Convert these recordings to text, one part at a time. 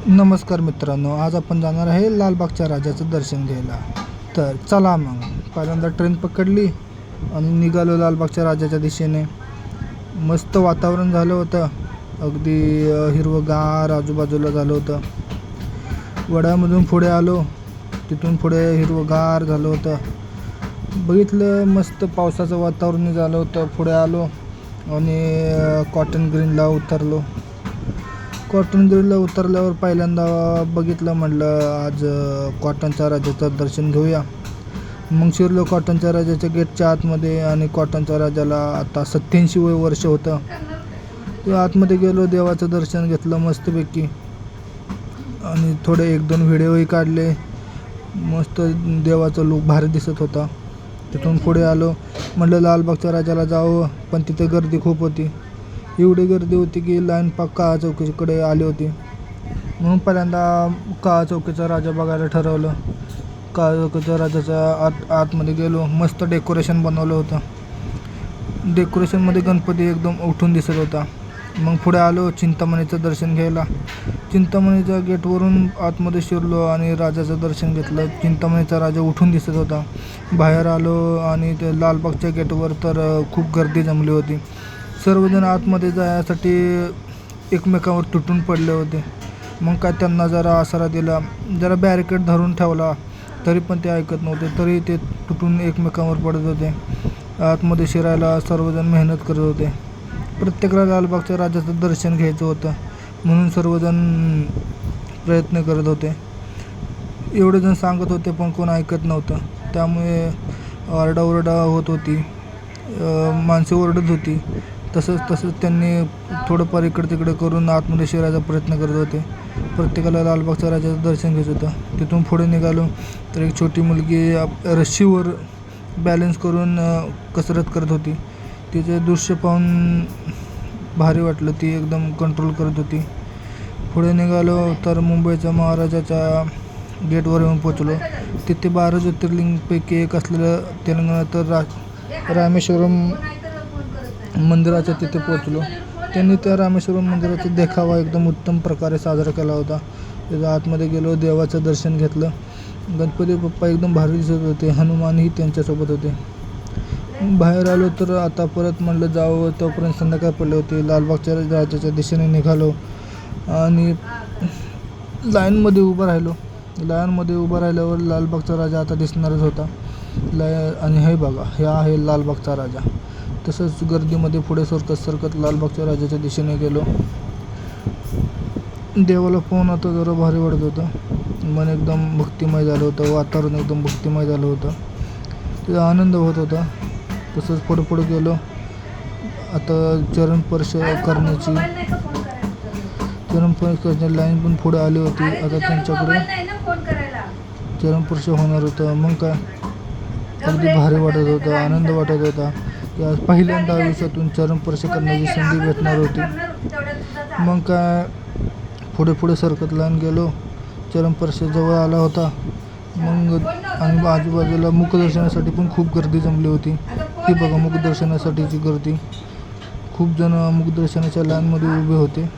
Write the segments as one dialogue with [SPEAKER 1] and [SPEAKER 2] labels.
[SPEAKER 1] नमस्कार मित्रांनो, आज आपण जाणार आहे लालबागच्या राजाचं दर्शन घ्यायला. तर चला मग. पहिल्यांदा ट्रेन पकडली आणि निघालो लालबागच्या राजाच्या दिशेने. मस्त वातावरण झालं होतं, अगदी हिरवंगार आजूबाजूला झालं होतं. वड्यामधून पुढे आलो, तिथून पुढे हिरवंगार झालं होतं. बघितलं, मस्त पावसाचं वातावरण झालं होतं. पुढे आलो आणि कॉटन ग्रीनला उतरलो. कॉटन ग्रीनला उतरल्यावर पहिल्यांदा बघितलं, म्हटलं आज कॉटनच्या राजाचं दर्शन घेऊया. मग शिरलो कॉटनच्या राजाच्या गेटच्या आतमध्ये आणि कॉटनच्या राजाला आता 87 वर्ष होतं. ते आतमध्ये गेलो, देवाचं दर्शन घेतलं मस्तपैकी आणि थोडे 1-2 व्हिडिओही काढले. मस्त देवाचा लूक भारी दिसत होता. तिथून पुढे आलो, म्हटलं लालबागच्या राजाला जावं, पण तिथे गर्दी खूप होती. एवढी गर्दी होती की लाईन पाक काळा चौकीकडे आली होती. म्हणून पहिल्यांदा काळा चौकीचा राजा बघायला ठरवलं. काळा चौकीच्या राजाच्या आतमध्ये गेलो. मस्त डेकोरेशन बनवलं होतं. डेकोरेशनमध्ये गणपती एकदम उठून दिसत होता. मग पुढे आलो चिंतामणीचं दर्शन घ्यायला. चिंतामणीच्या गेटवरून आतमध्ये शिरलो आणि राजाचं दर्शन घेतलं. चिंतामणीचा राजा उठून दिसत होता. बाहेर आलो आणि ते लालबागच्या गेटवर तर खूप गर्दी जमली होती. सर्वजण आतमध्ये जाण्यासाठी एकमेकांवर तुटून पडले होते. मग काय त्यांना जरा आसरा दिला, जरा बॅरिकेड धरून ठेवला, तरी पण ते ऐकत नव्हते. तरी ते तुटून एकमेकांवर पडत होते. आतमध्ये शिरायला सर्वजण मेहनत करत होते. प्रत्येकाला लालबागच्या राजाचं दर्शन घ्यायचं होतं, म्हणून सर्वजण प्रयत्न करत होते. एवढे जण सांगत होते पण कोण ऐकत नव्हतं. त्यामुळे आरडाओरडा होत होती, माणसे ओरडत होती. तसंच त्यांनी थोडंफार इकडे तिकडे करून आतमध्ये शिरायचा प्रयत्न करत होते. प्रत्येकाला लालबागच्या राजाचं दर्शन घ्यायचं होतं. तिथून पुढे निघालो तर एक छोटी मुलगी रस्सीवर बॅलन्स करून कसरत करत होती. तिचे दृश्य पाहून भारी वाटलं. ती एकदम कंट्रोल करत होती. पुढे निघालो तर मुंबईच्या महाराजाच्या गेटवर येऊन पोचलो. तिथे 12 ज्योतिर्लिंगपैकी एक असलेलं तेलंगणात रामेश्वरम मंदिराच्या तिथे पोचलो. त्यांनी त्या रामेश्वरम मंदिराचा देखावा एकदम उत्तम प्रकारे साजरा केला होता. त्याच्या आतमध्ये गेलो, देवाचं दर्शन घेतलं. गणपती बाप्पा एकदम भारी दिसत होते. हनुमानही त्यांच्यासोबत होते. बाहेर आलो तर आता परत म्हटलं जावं, तोपर्यंत संध्याकाळ पडले होते. लालबागच्या राजाच्या दिशेने निघालो आणि लाईनमध्ये उभं राहिलो. लाईनमध्ये उभं राहिल्यावर लालबागचा राजा आता दिसणारच होता. आणि हे बघा, हे आहे लालबागचा राजा. तसंच गर्दीमध्ये पुढे सरकत लालबागच्या राजाच्या दिशेने गेलो. देवाला पाहून आता जरा भारी वाटत होतं. मन एकदम भक्तिमय झालं होतं. वातावरण एकदम भक्तिमय झालं होतं. त्याचा आनंद होत होता. तसंच पुढे गेलो. आता चरणस्पर्श करण्याची लाईन पण पुढे आली होती. आता त्यांच्याकडे चरणस्पर्श होणार होतं. मग काय अगदी भारी वाटत होतं, आनंद वाटत होता की आज पहिल्यांदा आयुष्यातून चरणस्पर्श करण्याची संधी भेटणार होती. मग काय पुढे सरकत लाईन गेलो. चरणस्पर्श जवळ आला होता. मग आणि आजूबाजूला मुखदर्शनासाठी पण खूप गर्दी जमली होती. ही बघा मुखदर्शनासाठीची गर्दी. खूप जण मुखदर्शनाच्या लाईनमध्ये उभे होते.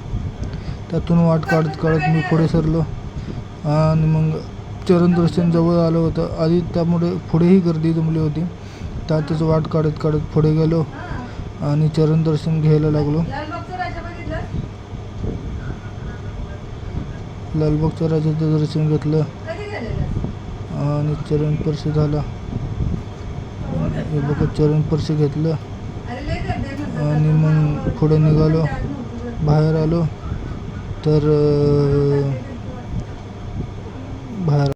[SPEAKER 1] त्यातून वाट काढत मी पुढे सरलो आणि मग चरणदर्शन जवळ आलं होतं आधी, त्यामुळे पुढेही गर्दी जमली होती. त्यातच वाट काढत पुढे गेलो आणि चरणदर्शन घ्यायला लागलो. लालबागच्या राजाचं दर्शन घेतलं आणि चरणस्पर्श झाला. हे बघा, चरणस्पर्श घेतलं आणि मग पुढे निघालो. बाहेर आलो तर बाहेर